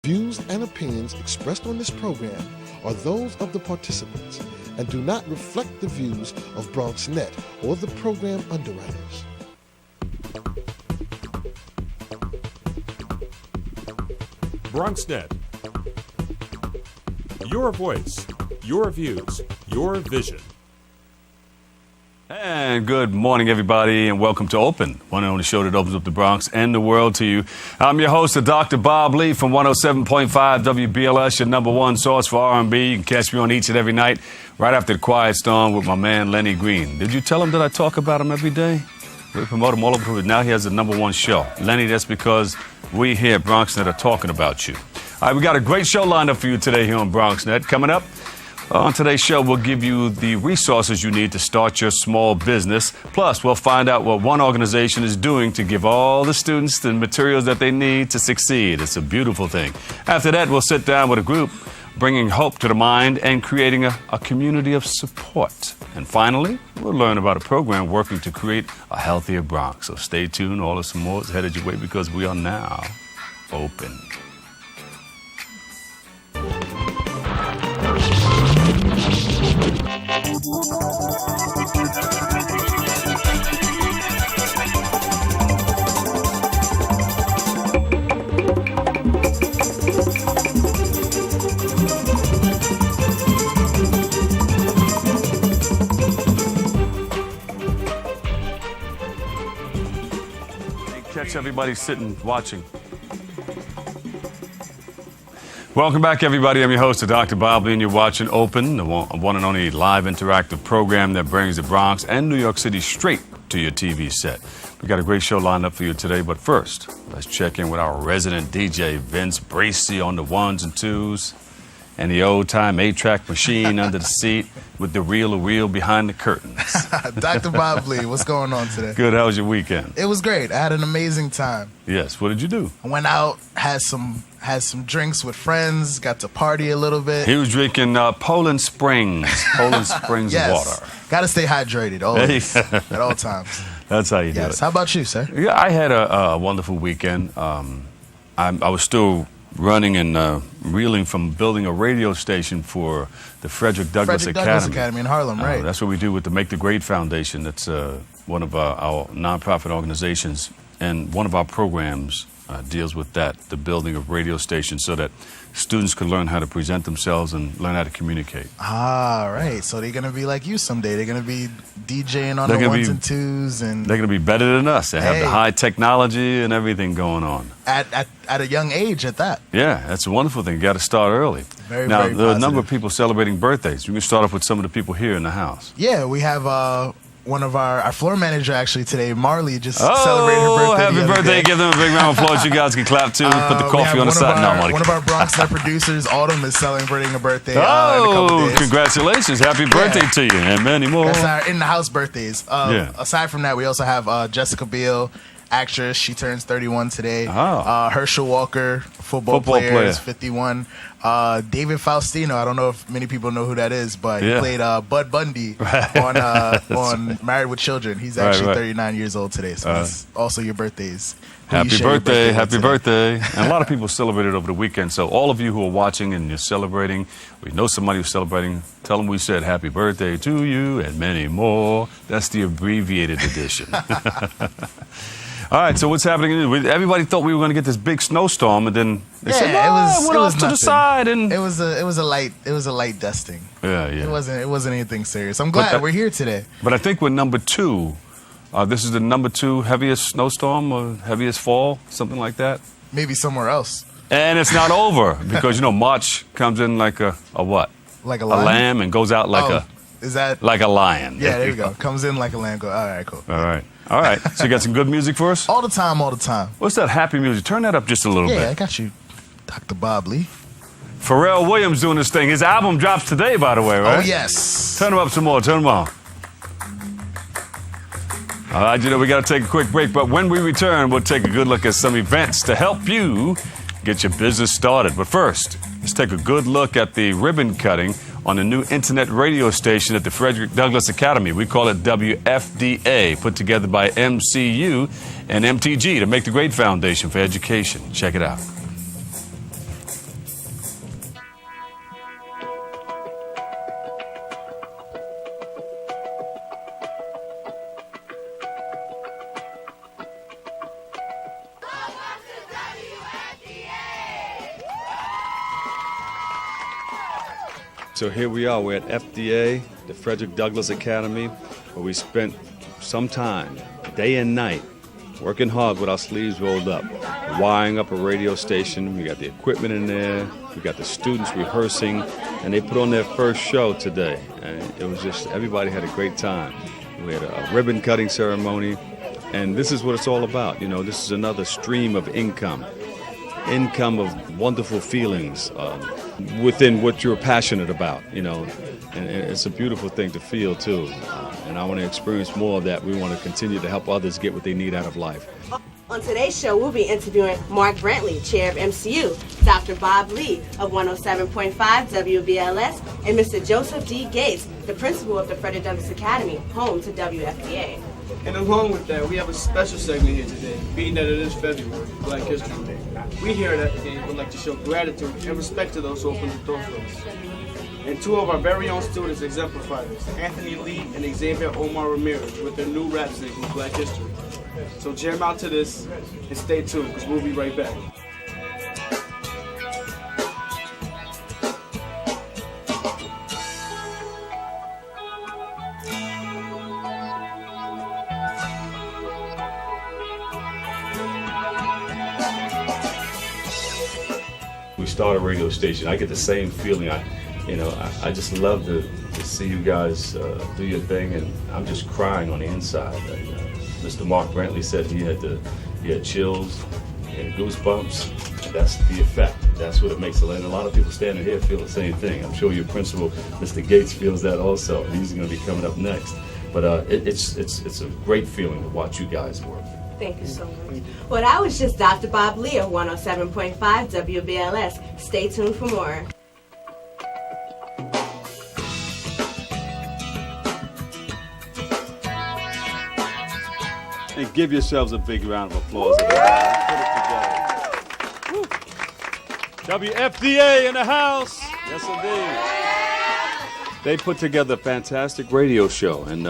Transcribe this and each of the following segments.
Views and opinions expressed on this program are those of the participants and do not reflect the views of BronxNet or the program underwriters. BronxNet. Your voice, your views, your vision. And good morning, everybody, and welcome to Open, one and only show that opens up the Bronx and the world to you. I'm your host, Dr. Bob Lee from 107.5 WBLS, your number one source for R&B. You can catch me on each and every night right after the Quiet Storm with my man, Lenny Green. Did you tell him that I talk about him every day? We promote him all over. Now he has the number one show. Lenny, that's because we here at BronxNet are talking about you. All right, we got a great show lined up for you today here on BronxNet. Coming up on today's show, we'll give you the resources you need to start your small business. Plus, we'll find out what one organization is doing to give all the students the materials that they need to succeed. It's a beautiful thing. After that, we'll sit down with a group bringing hope to the mind and creating a community of support. And finally, we'll learn about a program working to create a healthier Bronx. So stay tuned. All of some more is headed your way because we are now open. Catch everybody sitting, watching. Welcome back, everybody. I'm your host, Dr. Bob Lee, and you're watching Open, the one and only live interactive program that brings the Bronx and New York City straight to your TV set. We got a great show lined up for you today, but first, let's check in with our resident DJ, Vince Bracey, on the ones and twos, and the old-time 8-track machine under the seat with the reel behind the curtains. Dr. Bob Lee, what's going on today? Good. How was your weekend? It was great. I had an amazing time. Yes. What did you do? I went out, had some drinks with friends, got to party a little bit. He was drinking Poland Springs Yes. water. Got to stay hydrated always, at all times. That's how you do it. How about you, sir? Yeah, I had a wonderful weekend. I was still running and reeling from building a radio station for the Frederick Douglass Academy in Harlem, right? That's what we do with the Make the Grade Foundation. That's one of our nonprofit organizations, and one of our programs deals with that, the building of radio stations, so that students can learn how to present themselves and learn how to communicate. Ah, right. So they're going to be like you someday. They're going to be DJing on the ones and twos. And they're going to be better than us. They have the high technology and everything going on. At a young age at that. Yeah, that's a wonderful thing. You got to start early. Very now, very there are a positive. number of people celebrating birthdays. We can start off with some of the people here in the house. Yeah, we have one of our floor manager actually today, Marley, just celebrated her birthday. Happy birthday. Give them a big round of applause. You guys can clap too. Put the coffee on the side. One of our BronxNet producers, Autumn, is celebrating a birthday in a couple days. Congratulations. Happy birthday to you and many more. That's our in-the-house birthdays. Aside from that, we also have Jessica Biel, actress. She turns 31 today. Herschel Walker, football player, is 51. David Faustino, I don't know if many people know who that is, but he played Bud Bundy on Married with Children. He's actually 39 years old today, so it's also your birthdays. Happy birthday. And a lot of people celebrated over the weekend, so all of you who are watching and you're celebrating, we know somebody who's celebrating, tell them we said happy birthday to you and many more. That's the abbreviated edition. All right, so what's happening? Everybody thought we were going to get this big snowstorm, and then they said, it went off to the side, and it was a light dusting. Yeah. It wasn't anything serious. I'm glad we're here today. But I think we're number 2. This is the number 2 heaviest snowstorm or heaviest fall, something like that. Maybe somewhere else. And it's not over because March comes in like a what? Like a lion? A lamb, and goes out like like a lion. Yeah, there you go. Comes in like a lamb. All right, cool. All right. So you got some good music for us? All the time. What's that happy music? Turn that up just a little bit. Yeah, I got you, Dr. Bob Lee. Pharrell Williams doing this thing. His album drops today, by the way, right? Oh, yes. Turn them up some more. Turn them on. All right, we got to take a quick break, but when we return, we'll take a good look at some events to help you get your business started. But first, let's take a good look at the ribbon cutting on the new internet radio station at the Frederick Douglass Academy. We call it WFDA, put together by MCU and MTG to Make the Grade Foundation for Education. Check it out. so here we are. We're at FDA, the Frederick Douglass Academy, where we spent some time, day and night, working hard with our sleeves rolled up, wiring up a radio station. We got the equipment in there. We got the students rehearsing, and they put on their first show today. And it was just, everybody had a great time. We had a ribbon cutting ceremony, and this is what it's all about. You know, this is another stream of income of wonderful feelings within what you're passionate about, you know. And it's a beautiful thing to feel, too. And I want to experience more of that. We want to continue to help others get what they need out of life. On today's show, we'll be interviewing Mark Brantley, chair of MCU, Dr. Bob Lee of 107.5 WBLS, and Mr. Joseph D. Gates, the principal of the Frederick Douglass Academy, home to WFDA. And along with that, we have a special segment here today, being that it is February, Black History Day. We here at FDA would like to show gratitude and respect to those who opened the door for us. And two of our very own students exemplify this, Anthony Lee and Xavier Omar Ramirez, with their new rap single, Black History. So jam out to this and stay tuned, because we'll be right back. We start a radio station. I get the same feeling. I just love to see you guys do your thing, and I'm just crying on the inside. Mr. Mark Brantley said he had chills and goosebumps. That's the effect. That's what it makes it. And a lot of people standing here feel the same thing. I'm sure your principal, Mr. Gates, feels that also. He's going to be coming up next. But it's a great feeling to watch you guys work. Thank you so much. Well, that was just Dr. Bob Lee of 107.5 WBLS. Stay tuned for more. And give yourselves a big round of applause. Put it together. Woo. WFDA in the house. Yes, indeed. They put together a fantastic radio show, and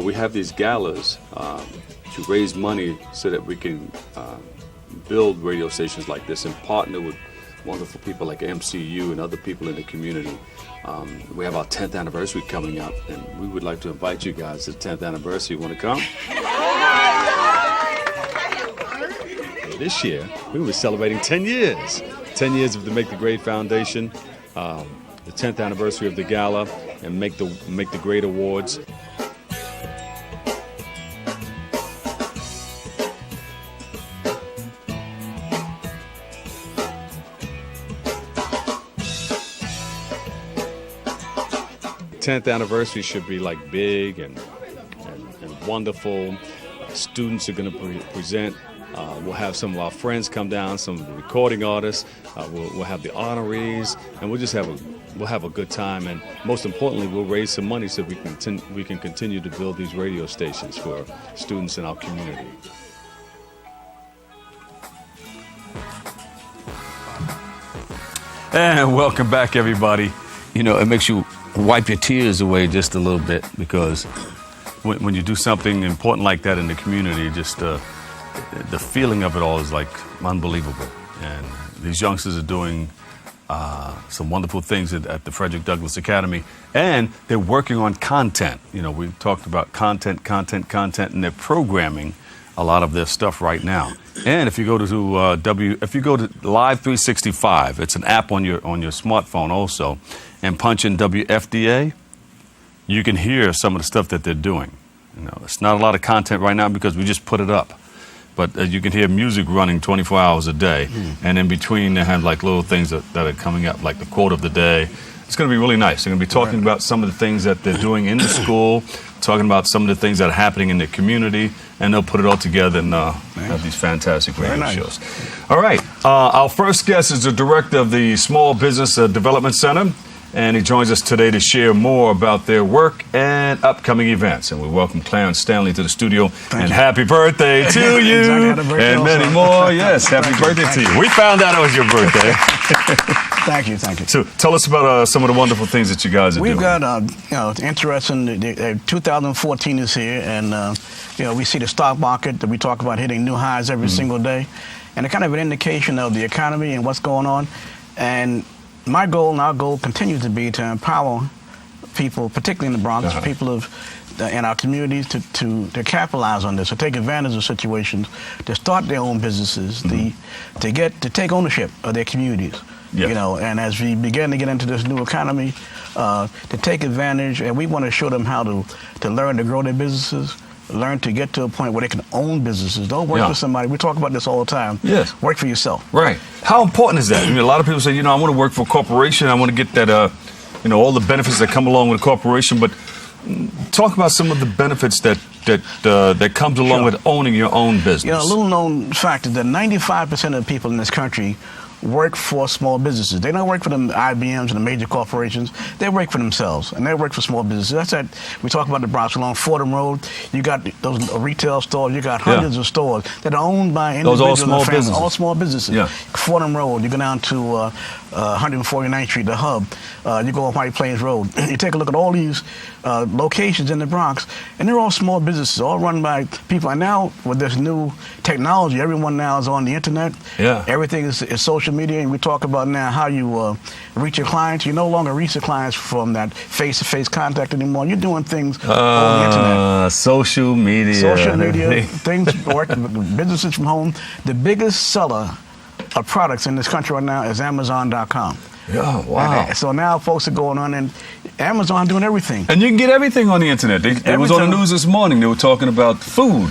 we have these galas to raise money so that we can build radio stations like this and partner with wonderful people like MCU and other people in the community. We have our 10th anniversary coming up, and we would like to invite you guys to the 10th anniversary. You want to come? This year, we were celebrating 10 years. 10 years of the Make the Grade Foundation, the 10th anniversary of the gala, and Make the Grade Awards. The 10th anniversary should be like big and wonderful. Students are going to present. We'll have some of our friends come down, some of the recording artists. We'll have the honorees, and we'll have a good time. And most importantly, we'll raise some money so we can continue to build these radio stations for students in our community. And welcome back, everybody. You know, it makes you wipe your tears away just a little bit, because when you do something important like that in the community, just the feeling of it all is like unbelievable. And these youngsters are doing some wonderful things at the Frederick Douglass Academy, and they're working on content. You know, we talked about content, and they're programming a lot of their stuff right now. And if you go to if you go to Live 365, it's an app on your smartphone also, and punch in WFDA, you can hear some of the stuff that they're doing. You know, it's not a lot of content right now because we just put it up. But you can hear music running 24 hours a day. And in between, they have like little things that are coming up, like the quote of the day. It's going to be really nice. They're going to be talking about some of the things that they're doing in the school, talking about some of the things that are happening in the community, and they'll put it all together and have these fantastic radio shows. All right. Our first guest is the director of the Small Business Development Center, and he joins us today to share more about their work and upcoming events. And we welcome Clarence Stanley to the studio. Happy birthday to you, and many more. Yes, happy birthday to you. We found out it was your birthday. Thank you. So tell us about some of the wonderful things that you guys are doing. We've got, interesting, 2014 is here, and, we see the stock market that we talk about hitting new highs every single day, and a kind of an indication of the economy and what's going on. And my goal and our goal continues to be to empower people, particularly in the Bronx, people in our communities to capitalize on this, to take advantage of situations, to start their own businesses, to take ownership of their communities. Yes. You know, and as we begin to get into this new economy, to take advantage, and we want to show them how to learn to grow their businesses, learn to get to a point where they can own businesses. Don't work for somebody. We talk about this all the time. Yes. Work for yourself. Right. How important is that? I mean, a lot of people say, I want to work for a corporation. I want to get that, all the benefits that come along with a corporation. But talk about some of the benefits that comes along with owning your own business. A little known fact is that 95% of the people in this country work for small businesses. They don't work for the IBMs and the major corporations. They work for themselves, and they work for small businesses. That's that. We talk about the Bronx along Fordham Road. You got those retail stores. You got hundreds of stores that are owned by individuals. Those all small businesses. All small businesses. Yeah. Fordham Road. You go down to 149th Street, the Hub. You go on White Plains Road. You take a look at all these locations in the Bronx, and they're all small businesses, all run by people. And now with this new technology, everyone now is on the internet. Yeah. Everything is social media, and we talk about now how you reach your clients. You no longer reach your clients from that face-to-face contact anymore. You're doing things on the internet. Social media. Social media, things work, businesses from home. The biggest seller of products in this country right now is Amazon.com. Yeah, wow. And so now folks are going on, and Amazon doing everything. And you can get everything on the internet. It was on the news this morning. They were talking about food.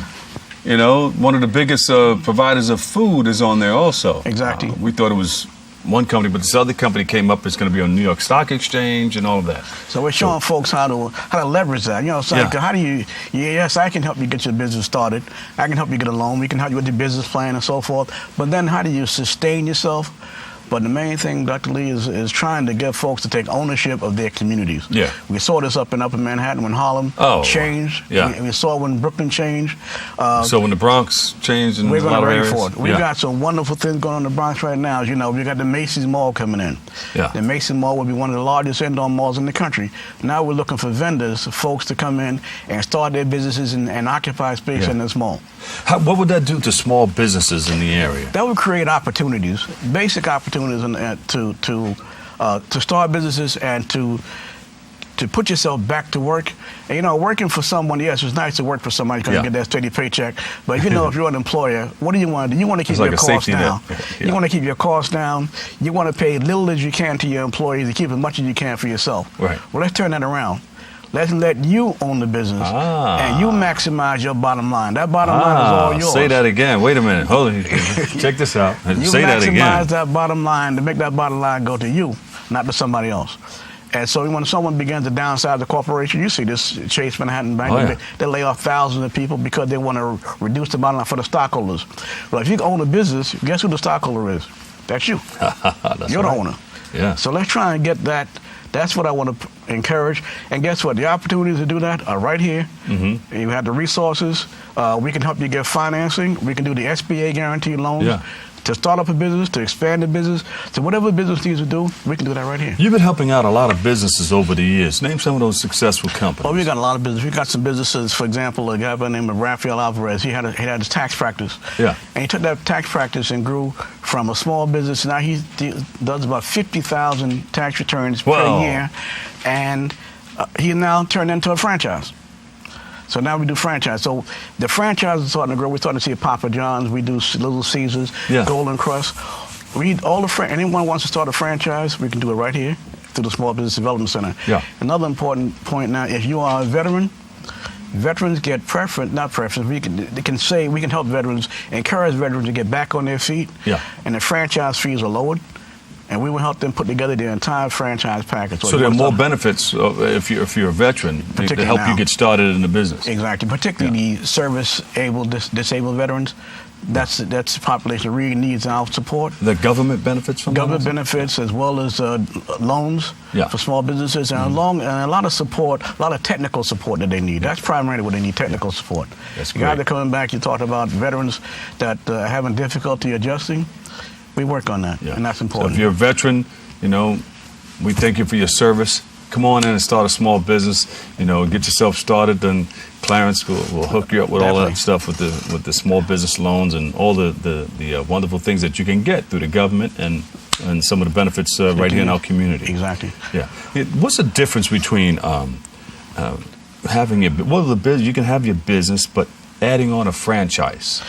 One of the biggest providers of food is on there also. Exactly. We thought it was one company, but this other company came up. It's going to be on New York Stock Exchange and all of that. So we're showing folks how to leverage that. How do you? Yes, I can help you get your business started. I can help you get a loan. We can help you with your business plan and so forth. But then, how do you sustain yourself? But the main thing, Dr. Lee, is trying to get folks to take ownership of their communities. Yeah. We saw this up in Upper Manhattan when Harlem changed. Yeah. We saw when Brooklyn changed. So when the Bronx changed in a lot of areas. For it. We've got some wonderful things going on in the Bronx right now. As you know, we got the Macy's Mall coming in. Yeah. The Macy's Mall will be one of the largest indoor malls in the country. Now we're looking for vendors, folks to come in and start their businesses and occupy space in this mall. What would that do to small businesses in the area? That would create opportunities, basic opportunities to start businesses and to put yourself back to work. And, working for someone, yes, it's nice to work for somebody because you get that steady paycheck. But if if you're an employer, what do you want to do? You want to keep your costs down. You want to keep your costs down. You want to pay little as you can to your employees and keep as much as you can for yourself. Right. Well, let's turn that around. Let's let you own the business, and you maximize your bottom line. That bottom line is all yours. Say that again. Wait a minute. Hold on. Check this out. Say that again. You maximize that bottom line to make that bottom line go to you, not to somebody else. And so when someone begins to downsize the corporation, you see this Chase Manhattan Bank, they lay off thousands of people because they want to reduce the bottom line for the stockholders. Well, if you own a business, guess who the stockholder is? That's you. You're the owner. Yeah. So let's try and get that. That's what I want to encourage. And guess what? The opportunities to do that are right here. Mm-hmm. You have the resources. We can help you get financing. We can do the SBA guaranteed loans. Yeah. To start up a business, to expand the business, to whatever business needs to do, we can do that right here. You've been helping out a lot of businesses over the years. Name some of those successful companies. Oh, we got a lot of business. We got some businesses, for example, a guy by the name of Rafael Alvarez. He had his tax practice. Yeah. And he took that tax practice and grew from a small business. Now he does about 50,000 tax returns per year. And he now turned into a franchise. So now we do franchise. So the franchise is starting to grow. We're starting to see Papa John's. We do Little Caesars, Golden Crust. Anyone wants to start a franchise, we can do it right here through the Small Business Development Center. Yeah. Another important point now, if you are a veteran, veterans get not preference. We can help veterans, encourage veterans to get back on their feet. Yeah. And the franchise fees are lowered. And we will help them put together their entire franchise package. So there are more benefits if you're a veteran to help you get started in the business. Exactly, particularly the service-able, disabled veterans. That's the population that really needs our support. The government benefits from government benefits as well as loans for small businesses and a lot of support, a lot of technical support that they need. That's primarily what they need, technical support. That's great. Guys that coming back, you talked about veterans that are having difficulty adjusting. We work on that, and that's important. So if you're a veteran, we thank you for your service. Come on in and start a small business, get yourself started. Then Clarence will hook you up with all that stuff with the small business loans and all the wonderful things that you can get through the government and and some of the benefits right here in our community. Exactly. Yeah. What's the difference between having you can have your business, but adding on a franchise?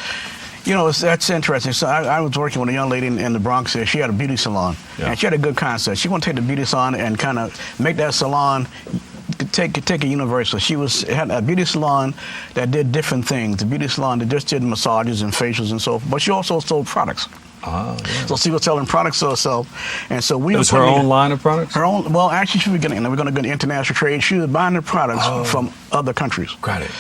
You know, that's interesting. So I was working with a young lady in the Bronx here. She had a beauty salon, and she had a good concept. She wanted to take the beauty salon and kind of make that salon take a universal. She had a beauty salon that did different things. The beauty salon that just did massages and facials and so forth. But she also sold products. Yeah. So she was selling products to herself, and so we. It was her own line of products. Her own. Well, actually, she was getting. We're going to get international trade. She was buying the products from other countries. Got it.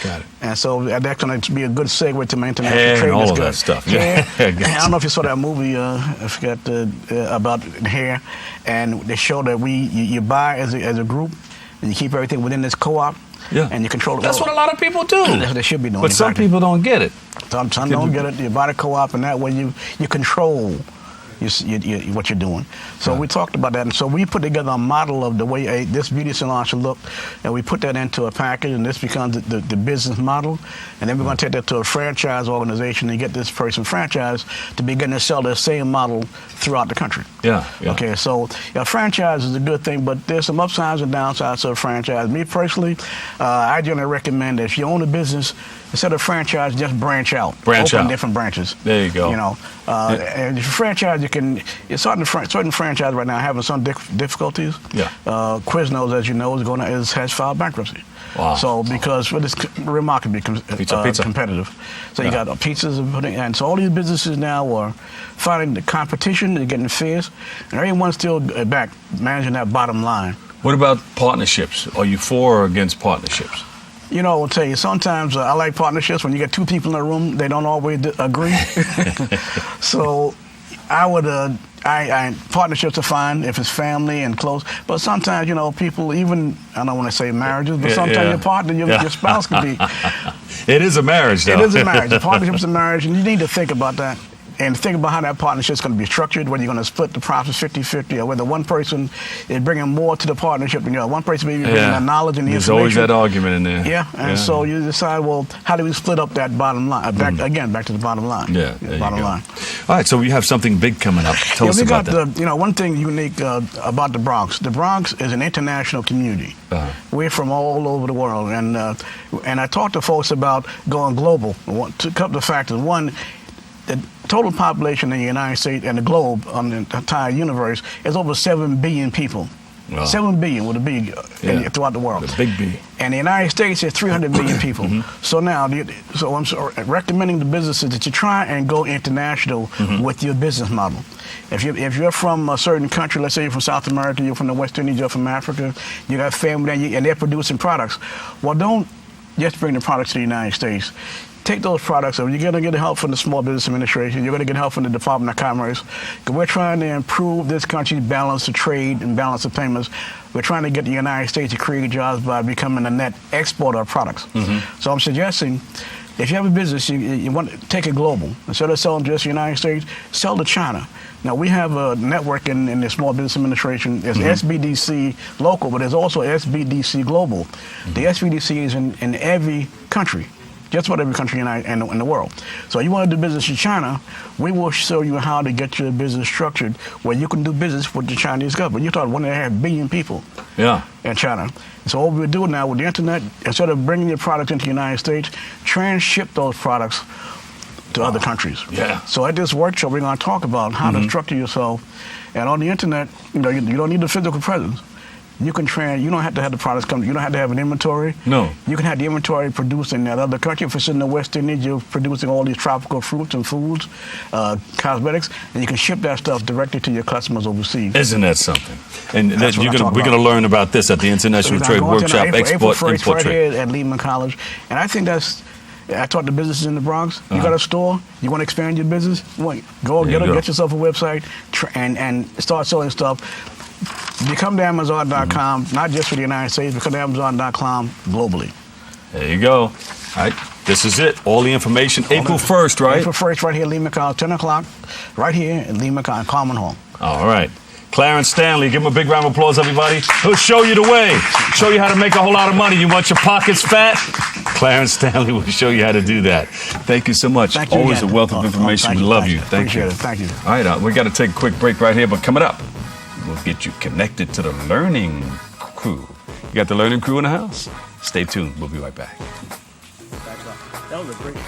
And so that's going to be a good segue to my international trade. And all of that stuff. Yeah. I don't know if you saw that movie. I forgot about hair, and they show that you buy as a group, and you keep everything within this co-op. Yeah. And you control it. That's what a lot of people do. They should be doing. But some people don't get it. Some don't get it. You buy the co-op, and that way you control what you're doing. So we talked about that, and so we put together a model of the way this beauty salon should look, and we put that into a package, and this becomes the business model, and then we're going to take that to a franchise organization and get this person franchised to begin to sell the same model throughout the country. Yeah. Okay, so a franchise is a good thing, but there's some upsides and downsides to a franchise. Me personally, I generally recommend that if you own a business, instead of franchise, just branch out. Open different branches. There you go. You know, and if you franchise, certain franchise right now having some difficulties. Yeah. Quiznos, as you know, has filed bankruptcy. Wow. So because it's remarkably competitive. So you got pizzas and so all these businesses now are finding the competition, they're getting fierce, and everyone's still back managing that bottom line. What about partnerships? Are you for or against partnerships? You know, I'll tell you, sometimes I like partnerships. When you get two people in a room, they don't always agree. So I would, partnerships are fine if it's family and close. But sometimes, you know, people, even, I don't want to say marriages, but sometimes your partner, your spouse could be. It is a marriage, though. It is a marriage. The partnership's a marriage, and you need to think about that. And think about how that partnership is going to be structured, whether you're going to split the profits 50-50, or whether one person is bringing more to the partnership than the other. One person may be bringing the knowledge and the information. There's always that argument in there. Yeah, and so you decide, well, how do we split up that bottom line? Back to the bottom line. Yeah, bottom line. All right, so we have something big coming up. Tell us about that. One thing unique about the Bronx. The Bronx is an international community. We're from all over the world, and I talk to folks about going global. To couple of factors. One, the total population in the United States and the globe, on the entire universe, is over 7 billion people. Wow. 7 billion with a B throughout the world. The big B. And the United States is 300 million people. So now, I'm recommending the businesses that you try and go international with your business model. If you're from a certain country, let's say you're from South America, you're from the West Indies, you're from Africa, you got family there, and they're producing products. Well, don't just bring the products to the United States. Take those products, and you're going to get help from the Small Business Administration. You're going to get help from the Department of Commerce. We're trying to improve this country's balance of trade and balance of payments. We're trying to get the United States to create jobs by becoming a net exporter of products. So I'm suggesting, if you have a business, you want to take it global. Instead of selling just the United States, sell to China. Now, we have a network in the Small Business Administration. There's SBDC local, but there's also SBDC global. The SBDC is in every country. Just about every country in the world. So you want to do business in China, we will show you how to get your business structured where you can do business with the Chinese government. You're talking 1.5 billion people in China. So what we're doing now with the internet, instead of bringing your product into the United States, transship those products to other countries. So at this workshop, we're going to talk about how to structure yourself. And on the internet, you don't need a physical presence. You can you don't have to have the products come. You don't have to have an inventory. No. You can have the inventory produced in that other country. If it's in the West Indies, you're producing all these tropical fruits and foods, cosmetics, and you can ship that stuff directly to your customers overseas. Isn't that something? And we're going to learn about this at the International Trade Workshop, Export Trade. Right here at Lehman College. And I think I talk to businesses in the Bronx. You got a store, you want to expand your business, get yourself a website and start selling stuff. Become to Amazon.com, not just for the United States, become to Amazon.com globally. There you go. All right. This is it. All the information. April 1st, right? April 1st, right here at Lehman College, 10 o'clock, right here at Lehman College, Common Hall. All right. Clarence Stanley, give him a big round of applause, everybody. He'll show you the way. Show you how to make a whole lot of money. You want your pockets fat? Clarence Stanley will show you how to do that. Thank you so much. Thank you Always again. a wealth of information. We love you. Thank you. Thank you. All right, we got to take a quick break right here, but coming up, we'll get you connected to the learning crew. You got the learning crew in the house? Stay tuned. We'll be right back. That was a great show.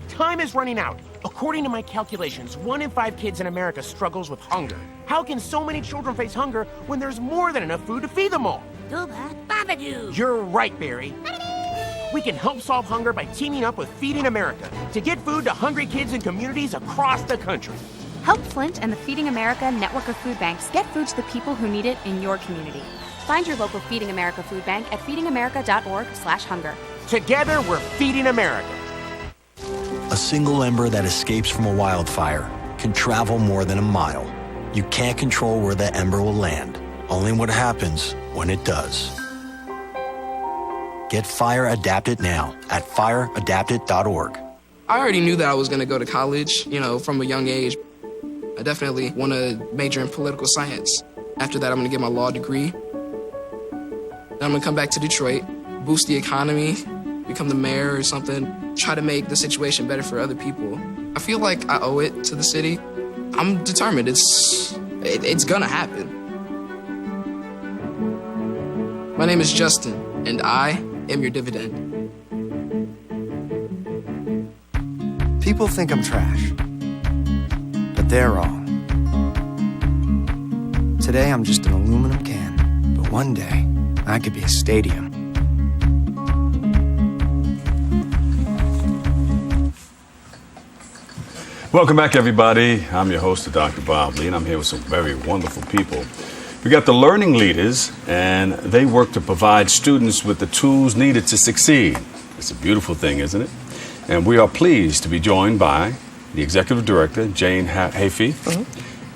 Time is running out. According to my calculations, 1 in 5 kids in America struggles with hunger. How can so many children face hunger when there's more than enough food to feed them all? You're right, Barry. We can help solve hunger by teaming up with Feeding America to get food to hungry kids in communities across the country. Help Flint and the Feeding America network of food banks get food to the people who need it in your community. Find your local Feeding America food bank at feedingamerica.org/hunger. Together, we're Feeding America. A single ember that escapes from a wildfire can travel more than a mile. You can't control where that ember will land, only what happens when it does. Get Fire Adapted now at fireadapted.org. I already knew that I was going to go to college, from a young age. I definitely want to major in political science. After that, I'm going to get my law degree. Then I'm going to come back to Detroit, boost the economy, become the mayor or something, try to make the situation better for other people. I feel like I owe it to the city. I'm determined. It's gonna happen. My name is Justin, and I am your dividend. People think I'm trash, but they're wrong. Today I'm just an aluminum can, but one day I could be a stadium. Welcome back, everybody. I'm your host, Dr. Bob Lee, and I'm here with some very wonderful people. We got the learning leaders, and they work to provide students with the tools needed to succeed. It's a beautiful thing, isn't it? And we are pleased to be joined by the Executive Director, Jane Hafey,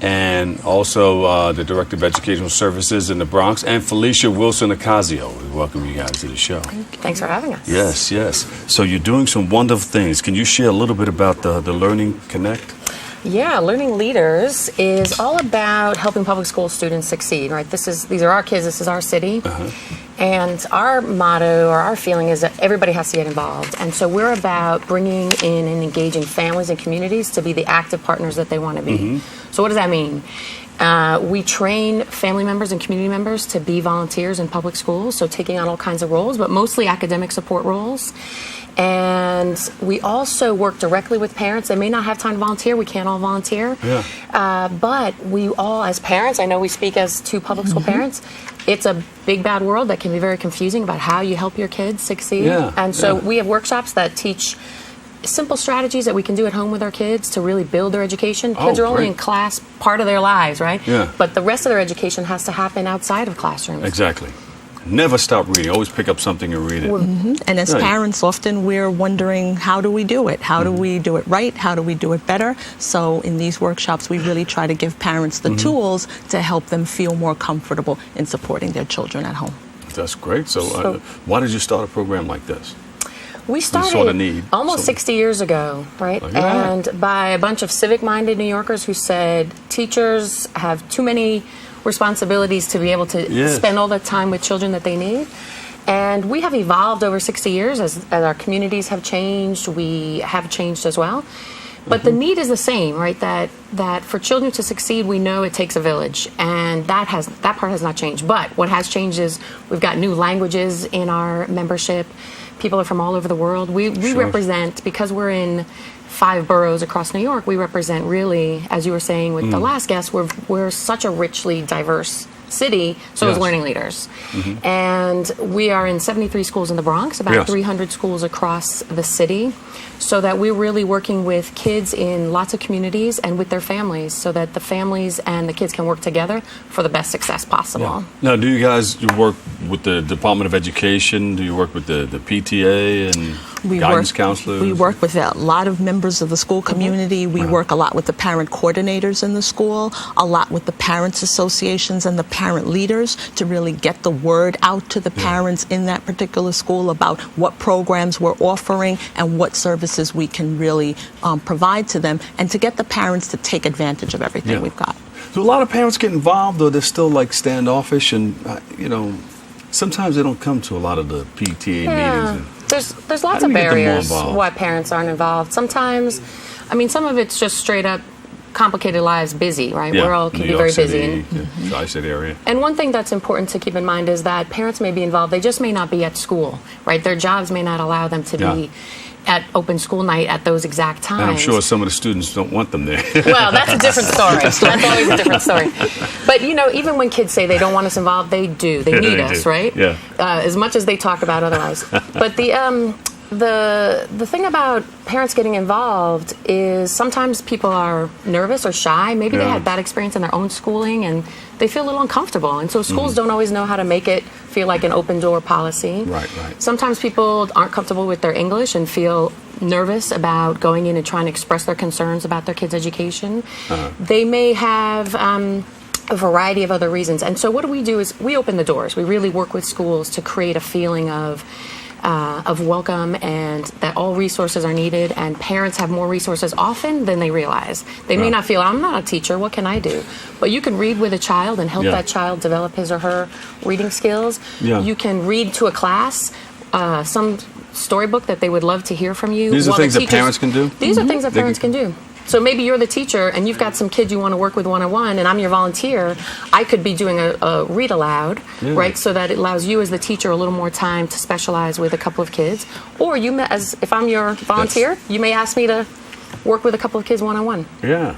and also the Director of Educational Services in the Bronx, and Felicia Wilson-Ocasio. We welcome you guys to the show. Thanks for having us. Yes, yes. So you're doing some wonderful things. Can you share a little bit about the Learning Connect? Yeah, Learning Leaders is all about helping public school students succeed, right? These are our kids, this is our city. And our motto or our feeling is that everybody has to get involved. And so we're about bringing in and engaging families and communities to be the active partners that they want to be. So what does that mean? We train family members and community members to be volunteers in public schools, so taking on all kinds of roles, but mostly academic support roles. And we also work directly with parents. They may not have time to volunteer. We can't all volunteer. But we all, as parents, I know we speak as two public school parents, it's a big, bad world that can be very confusing about how you help your kids succeed. And so we have workshops that teach simple strategies that we can do at home with our kids to really build their education. Kids are only in class part of their lives, right? But the rest of their education has to happen outside of classrooms. Exactly. Never stop reading. Always pick up something and read it. And as parents, often we're wondering, how do we do it? How do we do it right? How do we do it better? So in these workshops, we really try to give parents the tools to help them feel more comfortable in supporting their children at home. That's great. So why did you start a program like this? We started sort of need almost 60 years ago, right? And by a bunch of civic-minded New Yorkers who said teachers have too many responsibilities to be able to spend all the time with children that they need. And we have evolved over 60 years as our communities have changed. We have changed as well. But the need is the same, right? That for children to succeed, we know it takes a village, and that part has not changed. But what has changed is we've got new languages in our membership. People are from all over the world. We represent, because we're in 5 boroughs across New York, we represent really, as you were saying with the last guest, we're such a richly diverse city, so as learning leaders. And we are in 73 schools in the Bronx, about 300 schools across the city, so that we're really working with kids in lots of communities and with their families, so that the families and the kids can work together for the best success possible. Now, do you guys work with the Department of Education? Do you work with the PTA and guidance counselors? We work with a lot of members of the school community. We work a lot with the parent coordinators in the school, a lot with the parents associations and the parent leaders to really get the word out to the parents in that particular school about what programs we're offering and what services we can really provide to them, and to get the parents to take advantage of everything we've got. Do a lot of parents get involved, or they're still like standoffish, and sometimes they don't come to a lot of the PTA meetings? There's lots of barriers why parents aren't involved. Sometimes, I mean, some of it's just straight up complicated lives, busy, right? Yeah. We're all can be very busy. Tri-State area. And one thing that's important to keep in mind is that parents may be involved. They just may not be at school, right? Their jobs may not allow them to be at open school night at those exact times. And I'm sure some of the students don't want them there. Well, that's a different story. That's always a different story. But, even when kids say they don't want us involved, they do. They need us, right? Yeah. As much as they talk about otherwise. But the thing about parents getting involved is sometimes people are nervous or shy. Maybe they had bad experience in their own schooling and they feel a little uncomfortable. And so schools don't always know how to make it feel like an open door policy. Right. Sometimes people aren't comfortable with their English and feel nervous about going in and trying to express their concerns about their kids' education. They may have a variety of other reasons. And so what do we do is we open the doors. We really work with schools to create a feeling of welcome, and that all resources are needed, and parents have more resources often than they realize. They may not feel, I'm not a teacher, what can I do? But you can read with a child and help that child develop his or her reading skills. You can read to a class some storybook that they would love to hear from you. These are things that parents can do? These are things that parents can do. So maybe you're the teacher and you've got some kids you want to work with one-on-one, and I'm your volunteer. I could be doing a read aloud, right? So that it allows you as the teacher a little more time to specialize with a couple of kids. Or if I'm your volunteer, you may ask me to work with a couple of kids one-on-one. Yeah.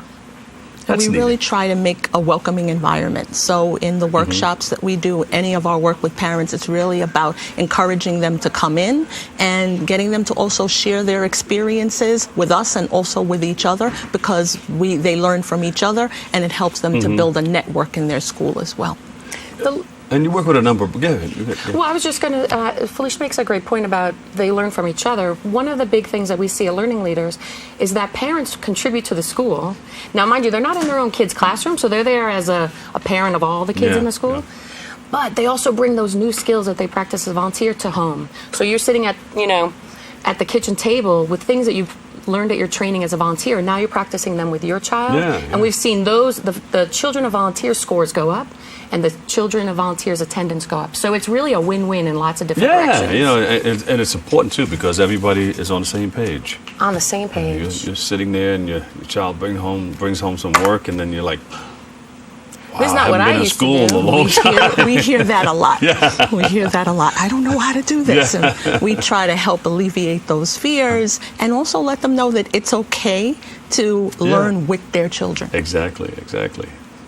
And we really try to make a welcoming environment. So in the workshops that we do, any of our work with parents, it's really about encouraging them to come in and getting them to also share their experiences with us and also with each other, because they learn from each other, and it helps them to build a network in their school as well. And you work with a number of... Well, I was just going to... Felicia makes a great point about they learn from each other. One of the big things that we see at Learning Leaders is that parents contribute to the school. Now, mind you, they're not in their own kids' classroom, so they're there as a parent of all the kids in the school. But they also bring those new skills that they practice as a volunteer to home. So you're sitting at the kitchen table with things that you've learned at your training as a volunteer, and now you're practicing them with your child. And we've seen the children of volunteers scores go up, and the children of volunteers attendance go up. So it's really a win-win in lots of different directions. And it's important too, because everybody is on the same page. On the same page. You're sitting there, and your child brings home some work, and then you're like, wow, this is not what I used to do. We hear that a lot. We hear that a lot. I don't know how to do this. And we try to help alleviate those fears and also let them know that it's okay to learn with their children. Exactly.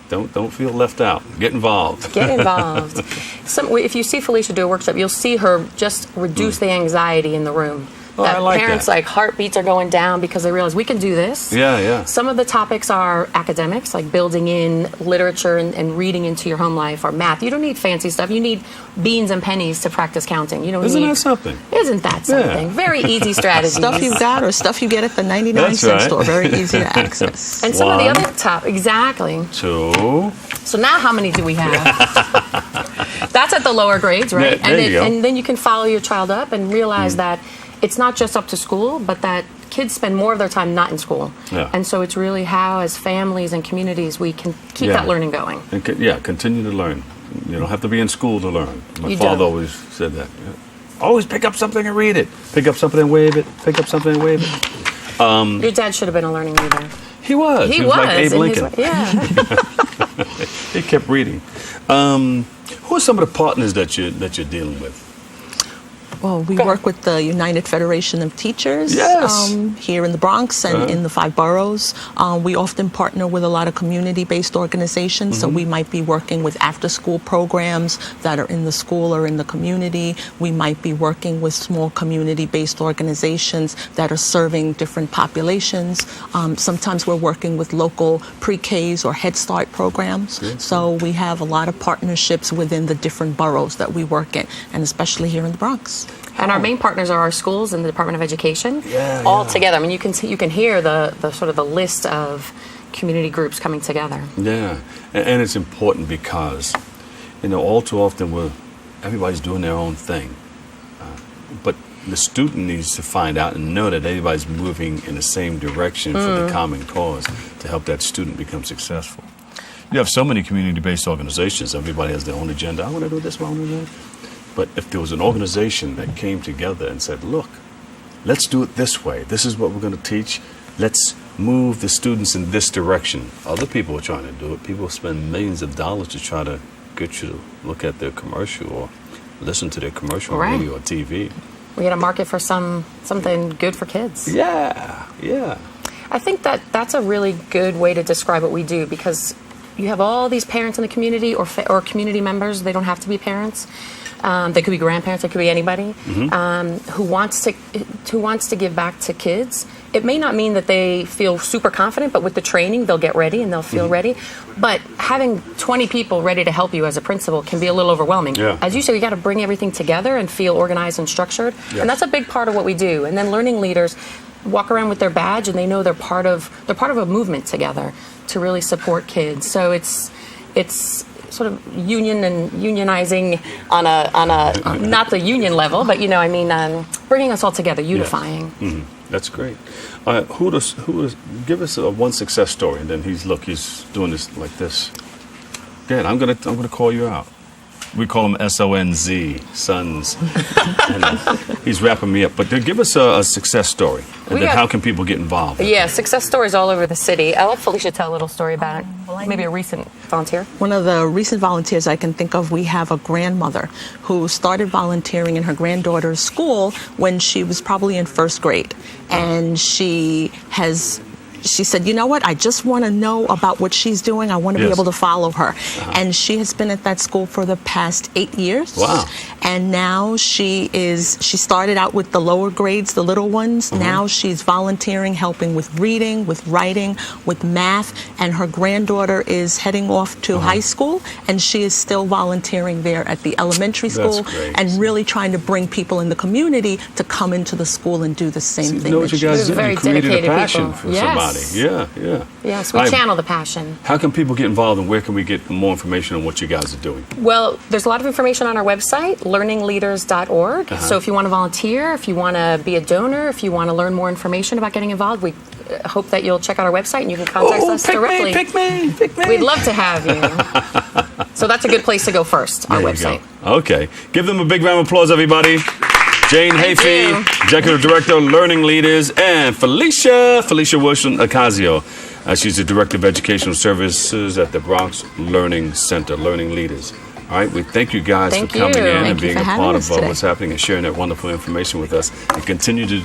Don't feel left out. Get involved. Get involved. If you see Felicia do a workshop, you'll see her just reduce the anxiety in the room. I like parents that. heartbeats are going down because they realize we can do this. Some of the topics are academics, like building in literature and reading into your home life, or math. You don't need fancy stuff. You need beans and pennies to practice counting. You don't Isn't that something? Isn't that something? Very easy strategies. Stuff you've got or stuff you get at the 99-cent store. Very easy to access. And some of the other exactly. Two. So now how many do we have? That's at the lower grades, right? There you go. And then you can follow your child up and realize that it's not just up to school, but that kids spend more of their time not in school. Yeah. And so it's really how, as families and communities, we can keep that learning going. And continue to learn. You don't have to be in school to learn. My father always said that. Always pick up something and read it. Pick up something and wave it. Pick up something and wave it. Your dad should have been a learning leader. He was. He was like Abe Lincoln. He kept reading. Who are some of the partners that you're dealing with? Well, we work with the United Federation of Teachers here in the Bronx and in the 5 boroughs. We often partner with a lot of community-based organizations, so we might be working with after-school programs that are in the school or in the community. We might be working with small community-based organizations that are serving different populations. Sometimes we're working with local pre-Ks or Head Start programs. So we have a lot of partnerships within the different boroughs that we work in, and especially here in the Bronx. And our main partners are our schools and the Department of Education, all together. I mean, you can hear the sort of the list of community groups coming together. Yeah, and it's important because, all too often everybody's doing their own thing, but the student needs to find out and know that everybody's moving in the same direction for the common cause to help that student become successful. You have so many community-based organizations. Everybody has their own agenda. I want to do this, I want to do that. But if there was an organization that came together and said, look, let's do it this way. This is what we're going to teach. Let's move the students in this direction. Other people are trying to do it. People spend millions of dollars to try to get you to look at their commercial or listen to their commercial on radio or TV. We got a market for something good for kids. Yeah. I think that's a really good way to describe what we do, because you have all these parents in the community or community members. They don't have to be parents. They could be grandparents. They could be anybody who wants to give back to kids. It may not mean that they feel super confident, but with the training, they'll get ready and they'll feel ready. But having 20 people ready to help you as a principal can be a little overwhelming. As you said, you got to bring everything together and feel organized and structured, and that's a big part of what we do. And then learning leaders walk around with their badge, and they know they're part of a movement together to really support kids. So it's sort of unionizing on a not the union level, but bringing us all together, unifying. That's great. Who does give us one success story, and then he's doing this like this. Good. I'm gonna call you out. We call him SONZ, Sons. And he's wrapping me up. But give us a success story. And then how can people get involved? Yeah, success stories all over the city. I'll let Felicia tell a little story about it. Maybe a recent volunteer. One of the recent volunteers I can think of, we have a grandmother who started volunteering in her granddaughter's school when she was probably in 1st grade. And she said, you know what, I just want to know about what she's doing. I want to be able to follow her. And she has been at that school for the past 8 years. Wow. And now she started out with the lower grades, the little ones. Now she's volunteering, helping with reading, with writing, with math. And her granddaughter is heading off to high school, and she is still volunteering there at the elementary school and really trying to bring people in the community to come into the school and do the same thing. You know what you guys did? You created a passion for somebody. Yeah. Yes, we channel the passion. How can people get involved, and where can we get more information on what you guys are doing? Well, there's a lot of information on our website, learningleaders.org. So if you want to volunteer, if you want to be a donor, if you want to learn more information about getting involved, we hope that you'll check out our website and you can contact us directly. Pick me. We'd love to have you. So that's a good place to go first, our website. Okay. Give them a big round of applause, everybody. Jane Hayfie, Executive Director, Learning Leaders, and Felicia Wilson Ocasio. She's the Director of Educational Services at the Bronx Learning Center, Learning Leaders. All right, we thank you guys for coming in and being a part of what's happening and sharing that wonderful information with us, and continue to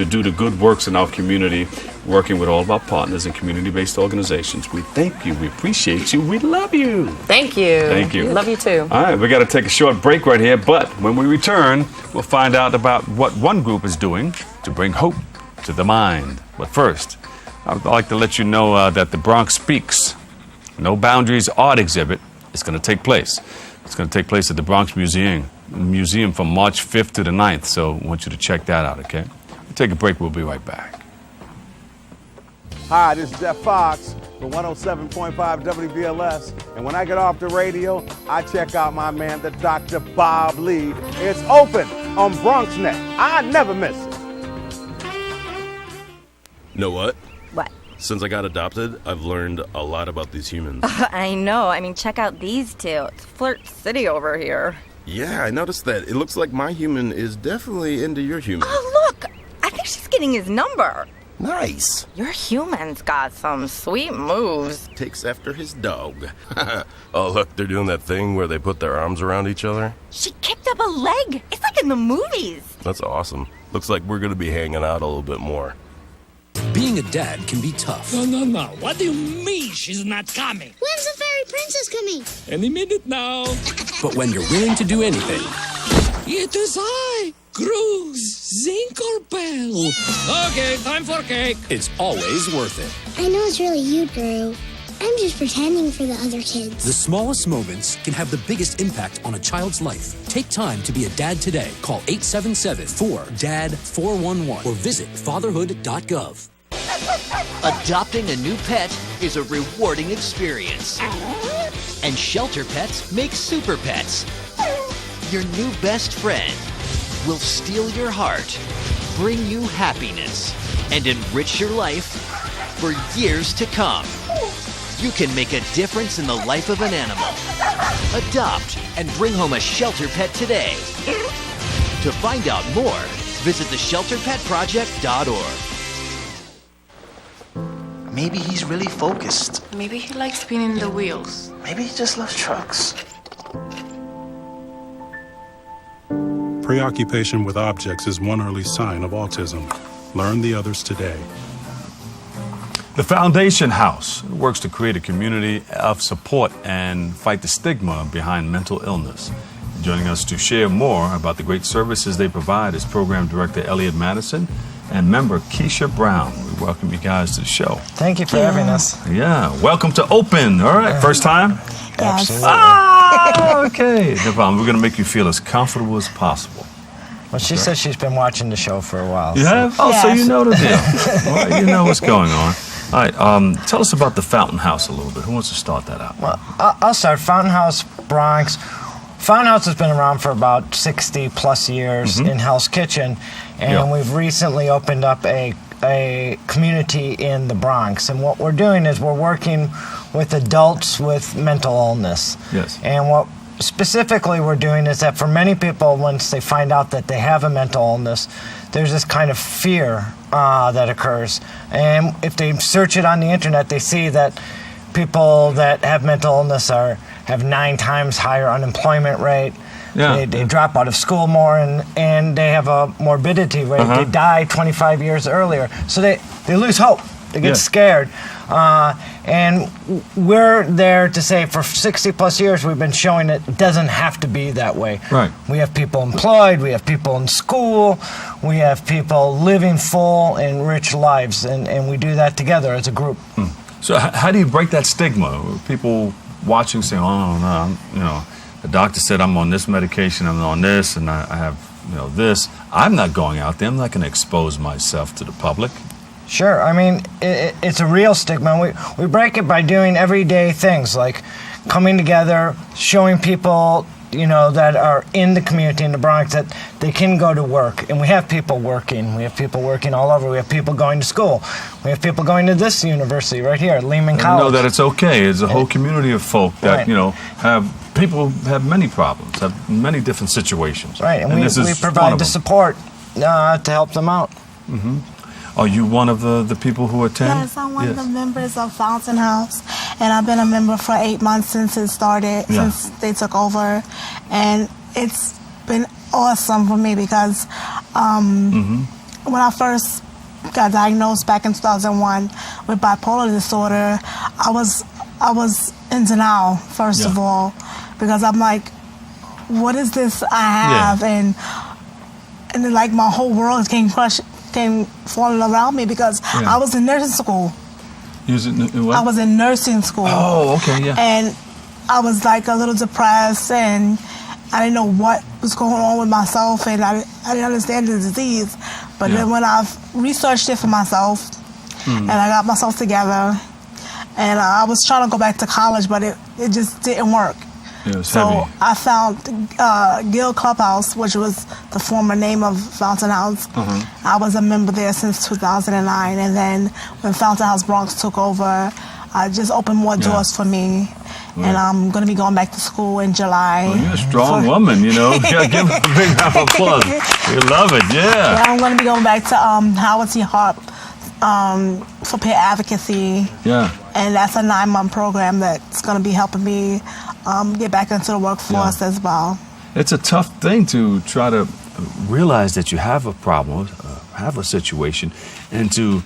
do the good works in our community, working with all of our partners and community-based organizations. We thank you. We appreciate you. We love you. Thank you. Thank you. Love you too. All right, we got to take a short break right here, but when we return, we'll find out about what one group is doing to bring hope to the mind. But first, I'd like to let you know that the Bronx Speaks No Boundaries art exhibit is going to take place. It's going to take place at the Bronx Museum from March 5th to the 9th, so I want you to check that out, okay? We'll take a break. We'll be right back. Hi, this is Jeff Fox for 107.5 WBLS, and when I get off the radio, I check out my man, the Dr. Bob Lee. It's open. on BronxNet. I never miss it. Know what? What? Since I got adopted, I've learned a lot about these humans. I know. I mean, check out these two. It's Flirt City over here. Yeah, I noticed that. It looks like my human is definitely into your human. Oh, look! I think she's getting his number. Nice. Your human's got some sweet moves. Takes after his dog. Oh, look, they're doing that thing where they put their arms around each other. She kicked up a leg. It's like in the movies. That's awesome. Looks like we're going to be hanging out a little bit more. Being a dad can be tough. No. What do you mean she's not coming? When's the fairy princess coming? Any minute now. But when you're willing to do anything... It is I, Cruz Zinkelpel. Okay, time for cake. It's always worth it. I know it's really you, Guru. I'm just pretending for the other kids. The smallest moments can have the biggest impact on a child's life. Take time to be a dad today. Call 877-4DAD-411 or visit fatherhood.gov. Adopting a new pet is a rewarding experience. And shelter pets make super pets. Your new best friend will steal your heart, bring you happiness, and enrich your life for years to come. You can make a difference in the life of an animal. Adopt and bring home a shelter pet today. To find out more, visit theshelterpetproject.org. Maybe he's really focused. Maybe he likes spinning the wheels. Maybe he just loves trucks. Preoccupation with objects is one early sign of autism. Learn the others today. The Foundation House works to create a community of support and fight the stigma behind mental illness. Joining us to share more about the great services they provide is Program Director Elliot Madison and member Keisha Brown. We welcome you guys to the show. Thank you for having us. Yeah, welcome to Open. All right, first time? Yes. Ah, okay. No problem. We're going to make you feel as comfortable as possible. Well, she says she's been watching the show for a while. You have? Oh, so you know the deal. Well, you know what's going on. All right, tell us about the Fountain House a little bit. Who wants to start that out? Well, I'll start. Fountain House, Bronx. Fountain House has been around for about 60 plus years in Hell's Kitchen, and we've recently opened up a community in the Bronx. And what we're doing is we're working with adults with mental illness. Yes. And what specifically we're doing is that for many people, once they find out that they have a mental illness, there's this kind of fear that occurs. And if they search it on the internet, they see that people that have mental illness have 9 times higher unemployment rate. Yeah. They drop out of school more, and they have a morbidity rate. They die 25 years earlier. So they lose hope. They get scared. And we're there to say for 60 plus years we've been showing it doesn't have to be that way. Right. We have people employed, we have people in school, we have people living full and rich lives, and we do that together as a group. So how do you break that stigma? People watching saying, oh, no, the doctor said I'm on this medication, I'm on this, and I have this. I'm not going out there. I'm not going to expose myself to the public. Sure. I mean, it's a real stigma. We break it by doing everyday things like coming together, showing people, that are in the community in the Bronx that they can go to work. And we have people working. We have people working all over. We have people going to school. We have people going to this university right here, Lehman College. Know that it's okay. It's a whole community of folk that, have many problems, have many different situations. Right. And we provide the support to help them out. Mm-hmm. Are you one of the people who attend? Yes, I'm one of the members of Fountain House, and I've been a member for 8 months since it started, since they took over, and it's been awesome for me because when I first got diagnosed back in 2001 with bipolar disorder, I was in denial first of all, because I'm like, what is this I have, and then like my whole world came falling around me because I was in nursing school. What? I was in nursing school. Oh, okay, yeah. And I was like a little depressed, and I didn't know what was going on with myself, and I didn't understand the disease. But then when I've researched it for myself, and I got myself together, and I was trying to go back to college, but it just didn't work. Yeah, it's so heavy. I found Gill Clubhouse, which was the former name of Fountain House. I was a member there since 2009, and then when Fountain House Bronx took over, I just opened more doors for me. Right. And I'm going to be going back to school in July. Well, you're a strong woman, you know. Yeah, give her a big round of applause. We love it, yeah. Yeah, I'm going to be going back to Howard T. Harp for peer advocacy. Yeah. And that's a 9-month program that's going to be helping me get back into the workforce as well. It's a tough thing to try to realize that you have a problem, have a situation, and to